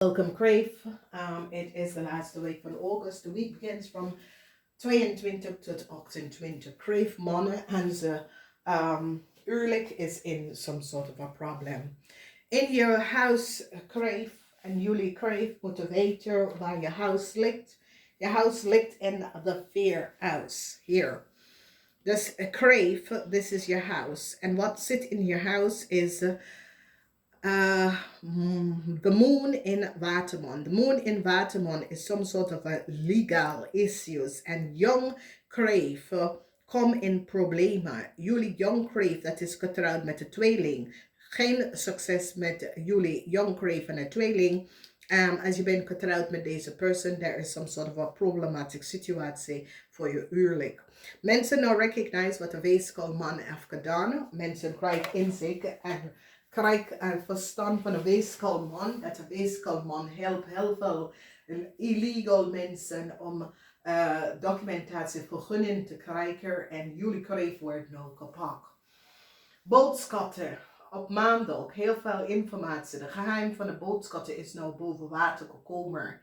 Welcome, Kreeft. It is the last week from August. The week begins from 22 tot 28. Kreeft mannen en ze eerlijk is in some sort of a problem. In your house, Kreeft, en jullie Kreeft moeten weten waar je huis ligt. Je huis ligt in the fear house here. Dus Kreeft, this is your house. And what sits in your house is the moon in Waterman. The moon in Waterman is some sort of a legal issues. And young Kreeft kom in problemen. Jullie young Kreeft, dat is getrouwd met de tweeling. Geen succes met jullie young Kreeft en een tweeling. Als je bent getrouwd met deze person, there is some sort of a problematic situatie voor je huwelijk. Mensen nou recognize wat de weeskal heeft gedaan. Mensen krijgen inzicht en krijg verstand van een weeskalman, dat de weeskalman helpt heel veel illegal mensen om documentatievergunning te krijgen en jullie Kreeft wordt nou kapot. Boodschatten op maandag, heel veel informatie. De geheim van de boodschatten is nou boven water gekomen.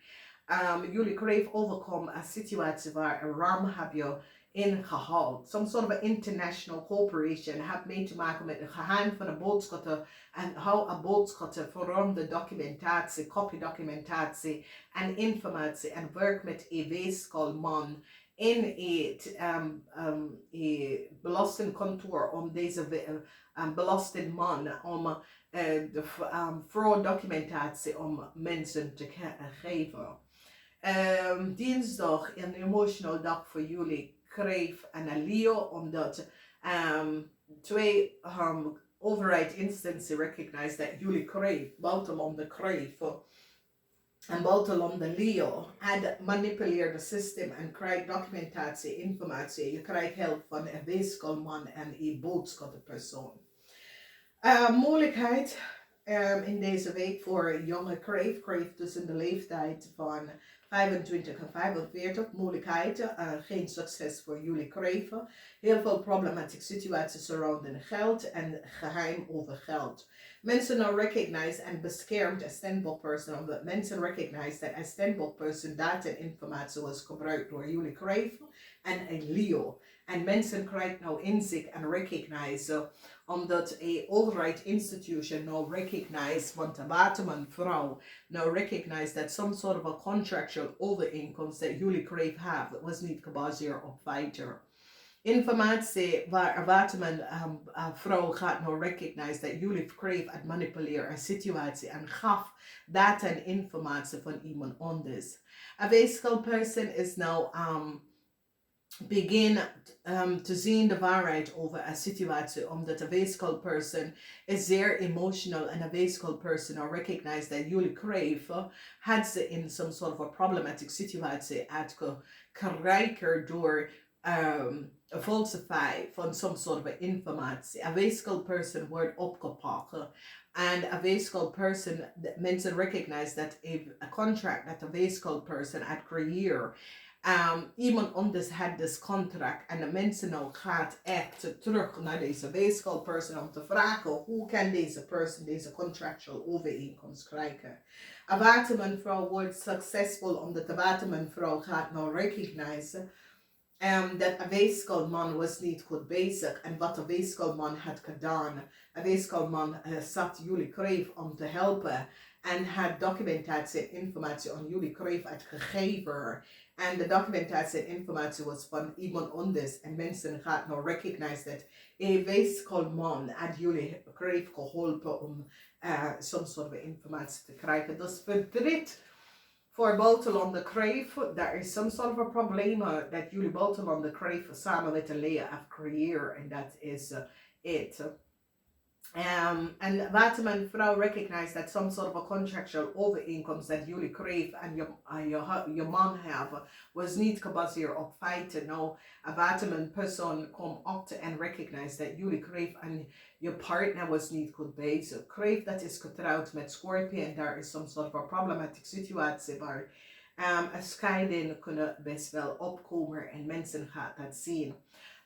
Jullie Kreeft overkomt een situatie waar een ram heb je ingehaald. Some sort of an international corporation heeft mee te maken met het geheim van de boodschatten en hoe een boodschatten vormde documentatie, copydocumentatie en informatie en werk met een weeskalman in het belastingkantoor om deze belastingman om de fraud-documentatie om mensen te geven. Dinsdag een emotional dag voor jullie Kreeft en Leo, omdat twee override instances recognize dat jullie Kreeft, buitenom de Kreeft en buitenom de Leo, had manipuleerd het systeem en krijgt documentatie, informatie. Je krijgt hulp van een weeskalman en een boodschappenpersoon. Moeilijkheid in deze week voor jonge Kreeft tussen de leeftijd van 25 en 45, moeilijkheid, geen succes voor jullie Kreeft. Heel veel problematische situaties surrounding geld en geheim over geld. Mensen nou recognize en beschermt een standbook person, omdat mensen recognize dat een standbook person data en informatie was gebruikt door jullie Kreeft en een Leo. En mensen krijgen nou inzicht en recognize, omdat een overheid institution nou recognize, want de waterman vrouw nou recognize that some sort of a contractual overeenkomst that jullie Kreeft have was niet gebaseerd op feiten. Informatie waar een waterman vrouw gaat nou recognize dat jullie Kreeft het manipuleren een situatie en gaf data en informatie van iemand anders. A weeskal person is nou begin te zien de waarheid over een situatie, omdat een weeskal person is zeer emotional en een weeskal person or recognize dat jullie Kreeft had ze in some sort of a problematic situatie uitgekregen door falsify van some sort of informatie. Een weeskal person wordt opgepakt and a weeskal person, mensen recognize that a contract that a weeskal person had creëerd. Iemand anders had dus contract en de mensen nou gaat echt terug naar deze weeskal person om te vragen hoe kan deze person deze contractual overeenkomst krijgen. Een watermanvrouw wordt succesvol omdat de watermanvrouw gaat nou recognize dat een weeskalman was niet goed bezig en wat de weeskalman had gedaan. Een weeskalman zat jullie Kreeft om te helpen en had documentatie en informatie aan jullie Kreeft uitgegeven. En de documentatie en informatie was van iemand anders. En mensen gaan nou recognize dat een weeskalman had jullie Kreeft geholpen om some sort of informatie te krijgen. Dus verdriet voor buitenlandse Kreeft. There is some sort of a probleem dat jullie buitenlandse Kreeft samen met de Lea have creëerd. En dat is it. And waterman vrouw recognize that some sort of a contractual overeenkomst that jullie Kreeft en je man hebben was niet gebaseerd op feiten. Nou, een waterman persoon komt op en recognize that jullie Kreeft en je partner was niet goed bezig. Kreeft dat is getrouwd met Scorpio en daar is some sort of a problematic situatie waar een scheiding kunnen best wel opkomen en mensen gaan dat zien.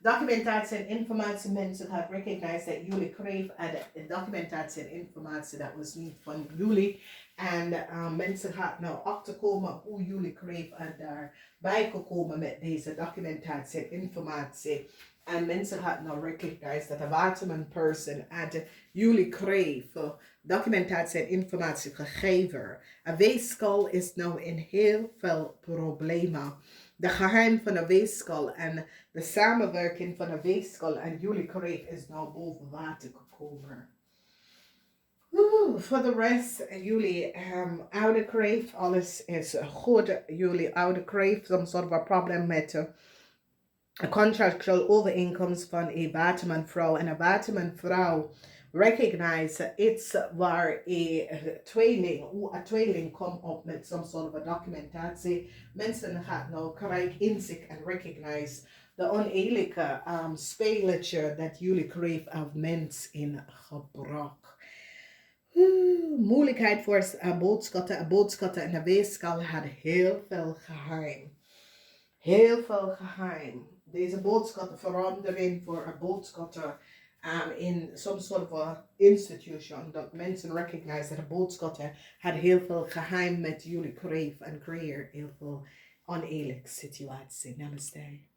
Documentatie en informatie. Mensen gaan recognize dat jullie kreeg en documentatie en informatie dat was niet van jullie. En mensen gaan nou achterkomen hoe jullie kreeg en daarbij gekomen met deze documentatie en informatie. En mensen gaan nou recognize dat de waterman person had jullie kreeg documentatie en informatie gegeven. Een weeskal is nou in heel veel problemen. De geheim van de weeskal en de samenwerking van de weeskal en jullie kreeg is nou boven water gekomen. Voor de rest, jullie oude kreeg, alles is goed. Jullie oude kreeg, some sort of a problem met een contractual overeenkomst van een watermanvrouw. En een watermanvrouw recognize it's waar hoe een tweeling komt op met some sort of a documentatie. Mensen gaan nou krijgen inzicht en recognize de oneerlijke spelletje dat jullie kreeg af mens in gebruik. Moeilijkheid voor boodschatten. Boodschatten en de weeskal had heel veel geheim. Heel veel geheim. Deze boodschatten veranderen voor een boodschatten in some sort of a institution. Dat mensen recognize dat de boodschatten had heel veel geheim met jullie kreeg en creëer heel veel oneerlijke situatie. Namaste.